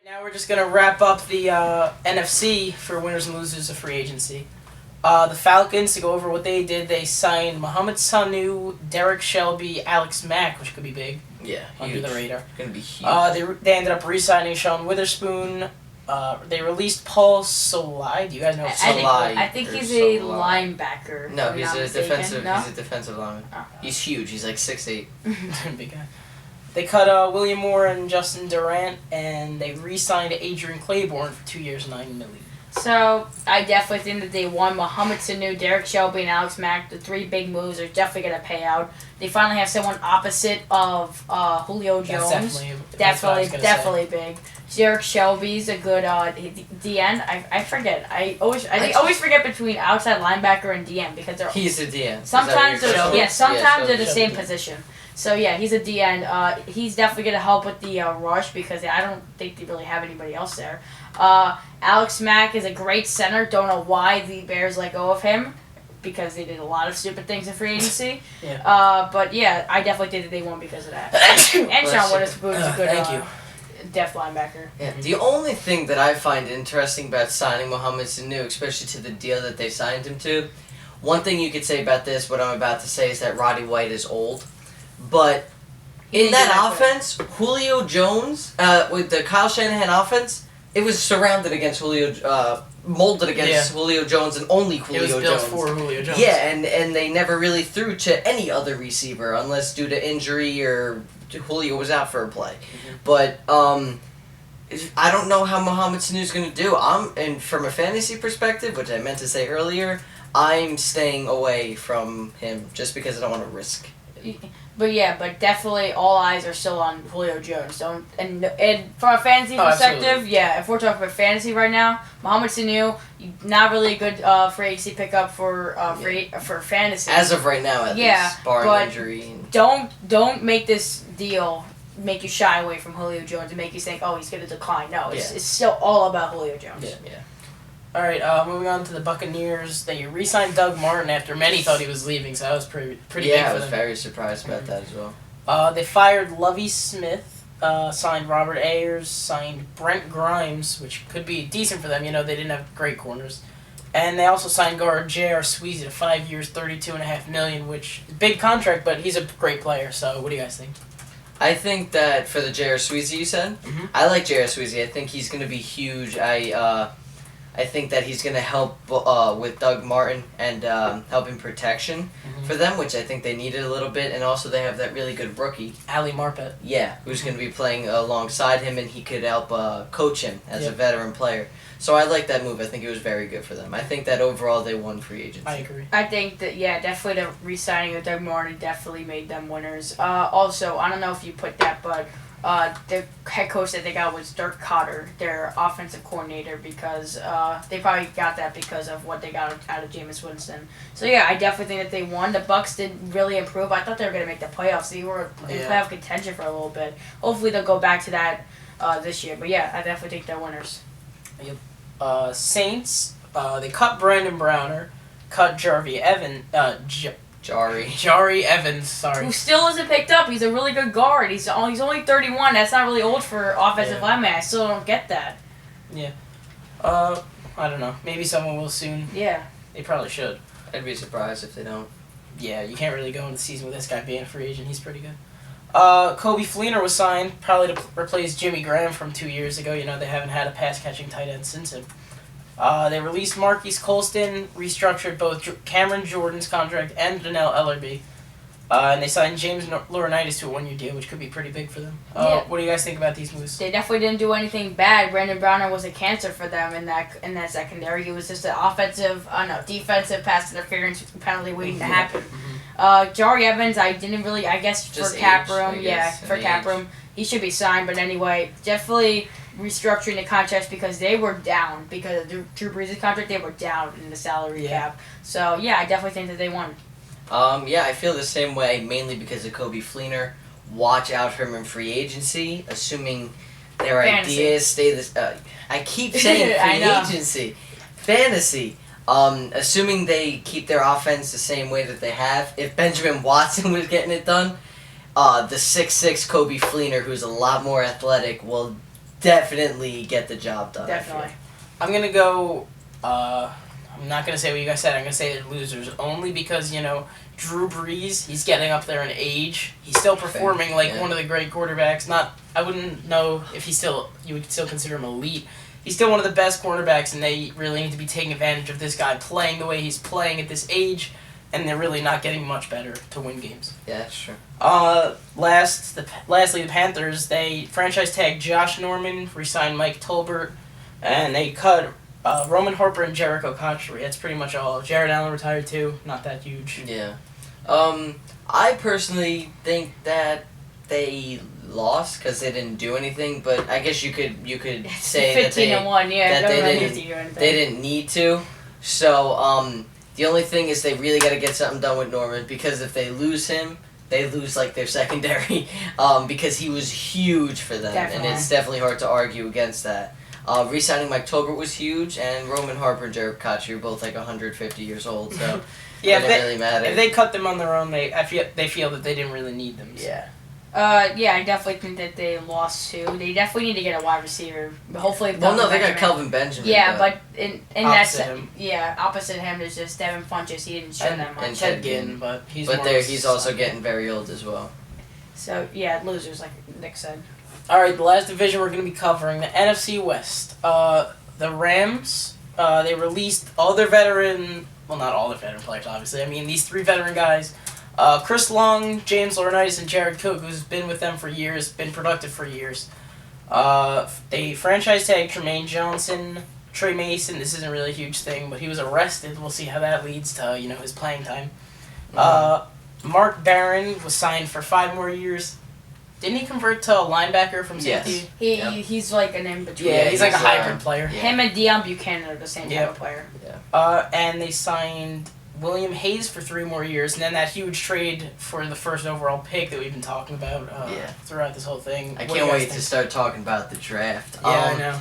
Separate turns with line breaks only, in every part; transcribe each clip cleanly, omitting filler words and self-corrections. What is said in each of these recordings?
Now we're just gonna wrap up the NFC for winners and losers of free agency. The Falcons, to go over what they did, they signed Mohamed Sanu, Derek Shelby, Alex Mack, which could be big.
Yeah,
under the radar.
Gonna be huge.
They ended up re-signing Sean Witherspoon. They released Paul Solai. Do you guys know Solai?
I think he's a linebacker.
No, he's a defensive.
No?
He's a defensive lineman.
Oh.
He's huge. He's like 6'8".
Big guy. They cut William Moore and Justin Durant, and they re-signed Adrian Claiborne for 2 years, $9 million.
So I definitely think that they won. Mohamed Sanu, Derek Shelby, and Alex Mack. The three big moves are definitely gonna pay out. They finally have someone opposite of Julio Jones.
That's
definitely big. Derek Shelby's a good DN. I forget. I always forget between outside linebacker and DN because they're
He's a DN.
Sometimes they're the same
Shelby.
position. So yeah, he's a DN. He's definitely gonna help with the rush because I don't think they really have anybody else there. Alex Mack is a great center. Don't know why the Bears let go of him because they did a lot of stupid things in free agency.
Yeah.
But yeah, I definitely think that they won because of that. And Sean Witherspoon is a good depth linebacker.
Yeah. The only thing that I find interesting about signing Mohamed Sanu, especially to the deal that they signed him to, one thing you could say about this, what I'm about to say, is that Roddy White is old. But in that offense, Julio Jones, with the Kyle Shanahan offense, it was surrounded against molded against Julio Jones and only Julio Jones.
It was built for Julio Jones.
Yeah, and they never really threw to any other receiver unless due to injury or Julio was out for a play. Mm-hmm. But I don't know how Mohamed Sanu's going to do. And from a fantasy perspective, which I meant to say earlier, I'm staying away from him just because I don't want to risk it.
But definitely all eyes are still on Julio Jones. And from a fantasy perspective,
absolutely.
yeah, if we're talking about fantasy right now, Mohamed Sanu, not really a good free agency pickup for fantasy.
As of right now, at least, barring injury.
Don't make this deal make you shy away from Julio Jones and make you think, oh, he's going to decline. No, it's still all about Julio Jones.
Yeah.
All right, moving on to the Buccaneers. They re-signed Doug Martin after many thought he was leaving, so that was pretty big for them.
Yeah, I was very surprised about that as well.
They fired Lovie Smith, signed Robert Ayers, signed Brent Grimes, which could be decent for them. You know, they didn't have great corners. And they also signed guard J.R. Sweezy to 5 years, $32.5 million, which is a big contract, but he's a great player. So what do you guys think?
I think that for the J.R. Sweezy you said, I like J.R. Sweezy. I think he's going to be huge. I think that he's going to help with Doug Martin and help in protection for them, which I think they needed a little bit. And also they have that really good rookie.
Ali Marpet.
Yeah, who's going to be playing alongside him, and he could help coach him as a veteran player. So I like that move. I think it was very good for them. I think that overall they won free agency.
I agree.
I think that, definitely the re-signing of Doug Martin definitely made them winners. Also, I don't know if you put that, but the head coach that they got was Dirk Cotter, their offensive coordinator, because they probably got that because of what they got out of Jameis Winston. So yeah, I definitely think that they won. The Bucs did really improve. I thought they were going to make the playoffs. They were in playoff contention for a little bit. Hopefully they'll go back to that this year. But yeah, I definitely think they're winners.
Yep. Saints, they cut Brandon Browner, cut Jari Evans, sorry.
Who still isn't picked up. He's a really good guard. He's only 31. That's not really old for offensive lineman. I still don't get that.
Yeah. I don't know. Maybe someone will soon.
Yeah.
They probably should.
I'd be surprised if they don't.
Yeah, you can't really go into the season with this guy being a free agent. He's pretty good. Kobe Fleener was signed probably to replace Jimmy Graham from 2 years ago. You know, they haven't had a pass-catching tight end since him. They released Marquise Colston, restructured both Cameron Jordan's contract and Donnell Ellerby. And they signed James Laurinaitis to a 1-year deal, which could be pretty big for them. What do you guys think about these moves?
They definitely didn't do anything bad. Brandon Browner was a cancer for them in that secondary. He was just an defensive pass interference penalty waiting to happen. Jari Evans, I guess
just
for cap
age,
room, cap room, he should be signed. But anyway, definitely restructuring the contracts because they were down because of Drew Brees' contract. They were down in the salary cap. So yeah, I definitely think that they won.
I feel the same way, mainly because of Kobe Fleener. Watch out for him in free agency, assuming their ideas stay this. I keep saying free agency, fantasy. Assuming they keep their offense the same way that they have. If Benjamin Watson was getting it done, the 6'6" Kobe Fleener, who's a lot more athletic, will definitely get the job done.
Definitely.
I'm going to go... I'm not going to say what you guys said. I'm going to say they're losers only because, Drew Brees, he's getting up there in age. He's still performing like one of the great quarterbacks. I wouldn't know if you would still consider him elite. He's still one of the best cornerbacks, and they really need to be taking advantage of this guy playing the way he's playing at this age, and they're really not getting much better to win games.
Yeah, that's true.
Lastly, the Panthers, they franchise tagged Josh Norman, re-signed Mike Tolbert, and they cut Roman Harper and Jericho Cotchery. That's pretty much all. Jared Allen retired too. Not that huge.
Yeah. I personally think that they lost because they didn't do anything, but I guess you could say that
15-1, yeah.
that
they
they didn't need to. So the only thing is they really got to get something done with Norman, because if they lose him, they lose like their secondary, because he was huge for them,
Definitely.
and it's definitely hard to argue against that. Re-signing Mike Tolbert was huge, and Roman Harper and Jared Koch are both like 150 years old, so
Yeah,
it doesn't really matter.
if they cut them on their own, they feel that they didn't really need them. So.
Yeah.
Yeah, I definitely think that they lost too. They definitely need to get a wide receiver. Hopefully,
Well, no, they got
Benjamin.
Kelvin Benjamin.
Yeah, but in
Opposite
that
him.
opposite him is just Devin Funchess. He didn't show
And,
that much.
and Ted Ginn, but he's
but
more
there
of a
he's also
sucker.
getting very old as well.
So yeah, losers like Nick said.
All right, the last division we're going to be covering, the NFC West. The Rams, they released all their veteran... Well, not all their veteran players, obviously. I mean, these three veteran guys. Chris Long, James Laurinaitis, and Jared Cook, who's been with them for years, been productive for years. They franchise tagged Tremaine Johnson, Trey Mason. This isn't really a huge thing, but he was arrested. We'll see how that leads to, his playing time. Mark Barron was signed for 5 more years. Didn't he convert to a linebacker from safety?
Yes.
He's like an in between.
Yeah, he's like a
he's,
hybrid player.
yeah.
Him and Deion Buchanan are the same type of player.
And they signed William Hayes for 3 more years, and then that huge trade for the first overall pick that we've been talking about throughout this whole thing.
I
What do
can't
you guys
wait
think?
to start talking about the draft.
Yeah, I know.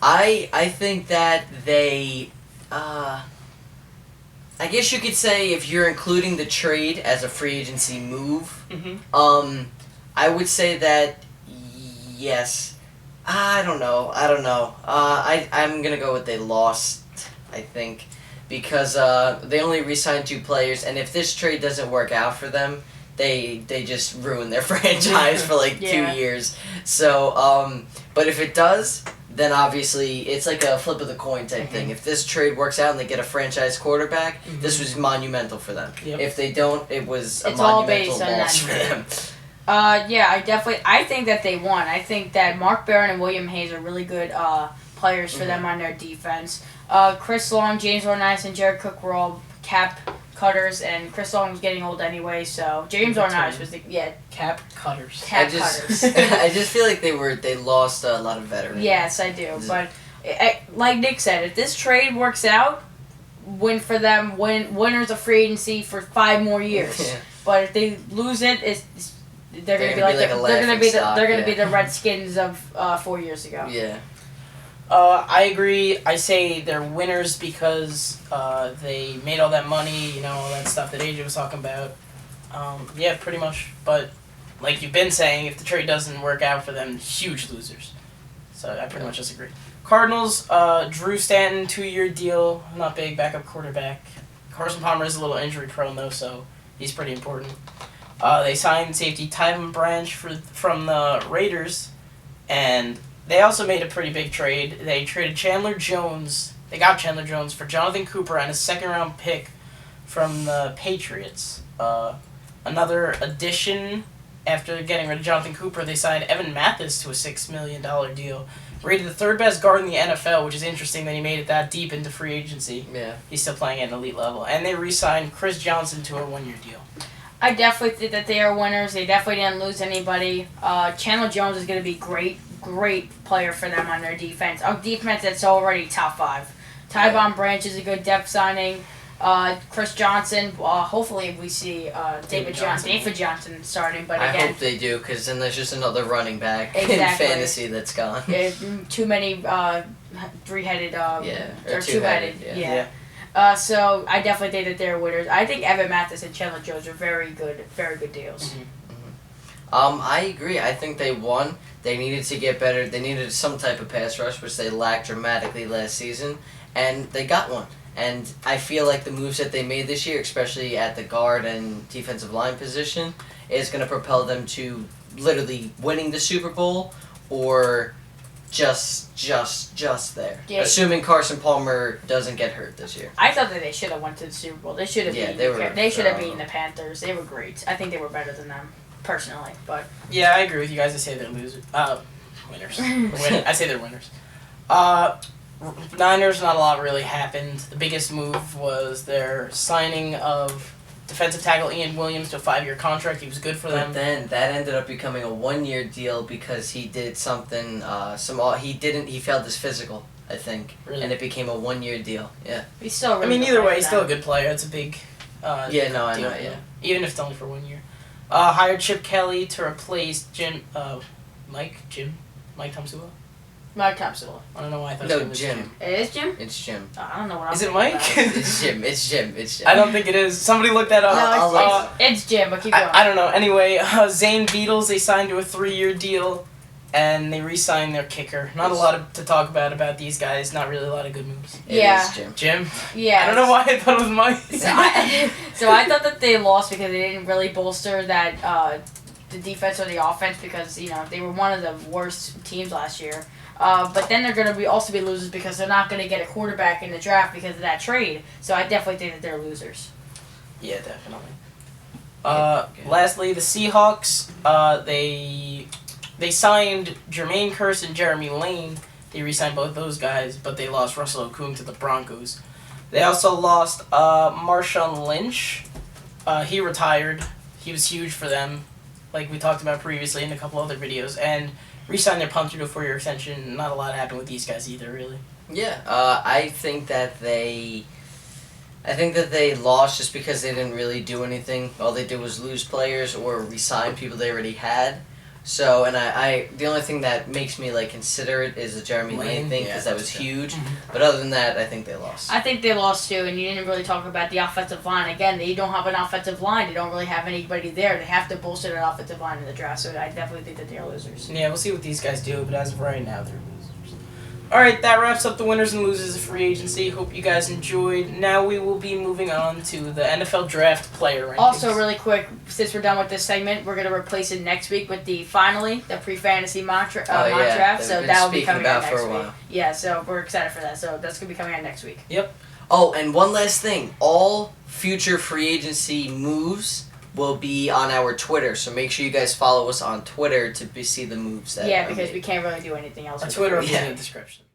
I think that they, I guess you could say if you're including the trade as a free agency move,
Mm-hmm.
I would say that yes. I don't know. I'm gonna go with they lost. I think because they only re-signed 2 players, and if this trade doesn't work out for them, they just ruin their franchise for like 2 years. So but if it does, then obviously it's like a flip of the coin type thing. If this trade works out and they get a franchise quarterback, this was monumental for them.
Yep.
If they don't, it was a
It's all
monumental
based on
loss
that
for
trade.
them.
I think that they won. I think that Mark Barron and William Hayes are really good players for them on their defense. Chris Long, James Laurinaitis, and Jared Cook were all cap cutters, and Chris Long was getting old anyway, so James Laurinaitis was
Cap cutters.
cutters.
I just feel like they lost a lot of veterans.
Yes, I do. But like Nick said, if this trade works out, win for them. Winners of free agency for 5 more years.
Yeah.
But if they lose it, they're gonna be like the Redskins of 4 years ago.
Yeah.
I agree. I say they're winners because they made all that money, all that stuff that AJ was talking about. Yeah, pretty much. But like you've been saying, if the trade doesn't work out for them, huge losers. So I pretty much disagree. Cardinals, Drew Stanton, 2-year deal, not big, backup quarterback. Carson Palmer is a little injury prone though, so he's pretty important. They signed safety Tyvin Branch from the Raiders, and they also made a pretty big trade. They traded Chandler Jones. They got Chandler Jones for Jonathan Cooper and a 2nd-round pick from the Patriots. Another addition, after getting rid of Jonathan Cooper, they signed Evan Mathis to a $6 million deal. Rated the 3rd best guard in the NFL, which is interesting that he made it that deep into free agency.
Yeah.
He's still playing at an elite level. And they re-signed Chris Johnson to a 1-year deal.
I definitely think that they are winners. They definitely didn't lose anybody. Chandler Jones is going to be great player for them on their defense. A defense that's already top 5. Tyvon Branch is a good depth signing. Chris Johnson, hopefully we see David Johnson starting, but
I
again,
hope they do, because then there's just another running back in
Exactly.
fantasy that's gone.
too many 3-headed or 2-headed.
Yeah.
So I definitely think that they're winners. I think Evan Mathis and Chandler Jones are very good deals.
Mm-hmm.
I agree. I think they won. They needed to get better. They needed some type of pass rush, which they lacked dramatically last season, and they got one. And I feel like the moves that they made this year, especially at the guard and defensive line position, is going to propel them to literally winning the Super Bowl or just there.
Yeah.
Assuming Carson Palmer doesn't get hurt this year.
I thought that they should have went to the Super Bowl. They should have
Yeah,
beaten.
they
Should have
were
beaten the Panthers. They were great. I think they were better than them personally, but
Yeah, I agree with you guys. I say they're losers. Winners. I say they're winners. Niners, not a lot really happened. The biggest move was their signing of defensive tackle Ian Williams to a 5-year contract. He was good for them.
But then that ended up becoming a 1-year deal because he did something. He failed his physical, I think,
Really?
and it became a 1-year deal. Yeah.
he's still. Really
I mean,
good
either way,
for
he's
them.
still a good player. It's a big
Yeah. No, I
deal
know.
for
Yeah.
them, even if it's only for 1 year. Hired Chip Kelly to replace Mike Tomsula.
Mike Thompson.
I don't know why I thought
No,
his name was
Jim.
It is Jim.
It's Jim.
I don't know what I'm
Is it
thinking
Mike?
about.
It's Jim. It's Jim. It's Jim.
I don't think it is. Somebody look that up.
I'll
It's Jim, but keep going.
I don't know. Anyway, Zane Beatles, they signed to a 3-year deal, and they re-signed their kicker. Not a lot to talk about these guys. Not really a lot of good moves.
It
Yeah.
is Jim.
Jim?
Yeah.
I don't know why I thought it was Mike.
So I thought that they lost because they didn't really bolster that the defense or the offense because they were one of the worst teams last year. But then they're going to also be losers because they're not going to get a quarterback in the draft because of that trade. So I definitely think that they're losers.
Yeah, definitely.
Okay.
Lastly, the Seahawks, they signed Jermaine Kearse and Jeremy Lane. They re-signed both those guys, but they lost Russell Okung to the Broncos. They also lost Marshawn Lynch. He retired. He was huge for them, like we talked about previously in a couple other videos. And re-signed their punter to a 4-year extension. Not a lot happened with these guys either, really.
Yeah. I think that they lost just because they didn't really do anything. All they did was lose players or re-sign people they already had. So, and I the only thing that makes me consider it is the Jeremy Lane thing because that was huge. But other than that, I think they lost.
I think they lost too, and you didn't really talk about the offensive line. Again, they don't have an offensive line. They don't really have anybody there. They have to bolster that offensive line in the draft, so I definitely think that they're losers.
Yeah, we'll see what these guys do, but as of right now, they're losers. Alright, that wraps up the winners and losers of free agency. Hope you guys enjoyed. Now we will be moving on to the NFL Draft player rankings.
Also, really quick, since we're done with this segment, we're going to replace it next week with the pre-fantasy mock draft. So that will be coming out next week. Yeah, so we're excited for that. So that's going to be coming out next week.
Yep.
Oh, and one last thing. All future free agency moves will be on our Twitter, so make sure you guys follow us on Twitter to see the moves that
Yeah,
are
because
made.
we can't really do anything else.
Our
with
Twitter will
it.
be in the description.